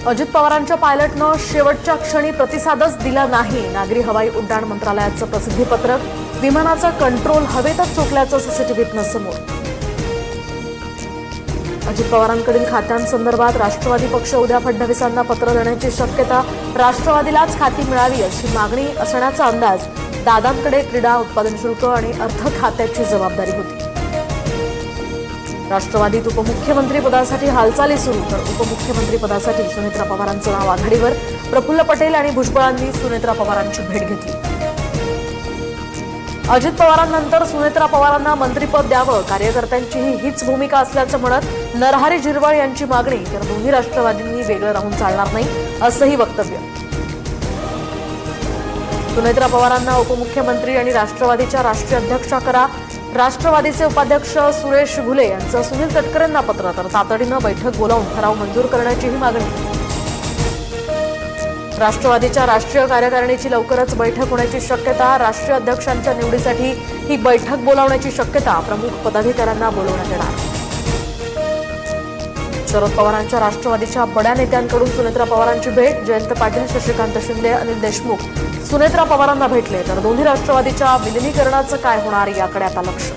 अजित पवारांच्या पायलटनं शेवटच्या क्षणी प्रतिसादच दिला नाही. नागरी हवाई उड्डाण मंत्रालयाचं प्रसिद्धीपत्रक. विमानाचा कंट्रोल हवेतच चुकल्याचं सीसीटीव्हीतनं समोर. अजित पवारांकडील खात्यांसंदर्भात राष्ट्रवादी पक्ष उद्या फडणवीसांना पत्र देण्याची शक्यता. राष्ट्रवादीलाच खाती मिळावी अशी मागणी असण्याचा अंदाज. दादांकडे क्रीडा, उत्पादन शुल्क आणि अर्थ खात्याची जबाबदारी होती. राष्ट्रवादीत उपमुख्यमंत्री पदासाठी हालचाली सुरू. तर उपमुख्यमंत्री पदासाठी सुनेत्रा पवारांचं नाव आघाडीवर. प्रफुल्ल पटेल आणि भुजबळांनी सुनेत्रा पवारांची भेट घेतली. अजित पवारांनंतर सुनेत्रा पवारांना मंत्रिपद द्यावं, कार्यकर्त्यांचीही हीच भूमिका असल्याचं म्हणत नरहरी झिरवळ यांची मागणी. तर दोन्ही राष्ट्रवादींनी वेगळं राहून चालणार नाही असंही वक्तव्य. सुनेत्रा पवारांना उपमुख्यमंत्री आणि राष्ट्रवादीच्या राष्ट्रीय अध्यक्षा करा. राष्ट्रवादीचे उपाध्यक्ष सुरेश घुले यांचं सुनील तटकरेंना पत्र. तर तातडीनं बैठक बोलावून ठराव मंजूर करण्याचीही मागणी. राष्ट्रवादीच्या राष्ट्रीय कार्यकारिणीची लवकरच बैठक होण्याची शक्यता. राष्ट्रीय अध्यक्षांच्या निवडीसाठी ही बैठक बोलावण्याची शक्यता. प्रमुख पदाधिकाऱ्यांना बोलवण्यात येणार. शरद पवारांच्या राष्ट्रवादीच्या बड्या नेत्यांकडून सुनेत्रा पवारांची भेट. जयंत पाटील, शशिकांत शिंदे, अनिल देशमुख सुनेत्रा पवारांना भेटले. तर दोन्ही राष्ट्रवादीच्या विलिनीकरणाचं काय होणार याकडे आता लक्ष.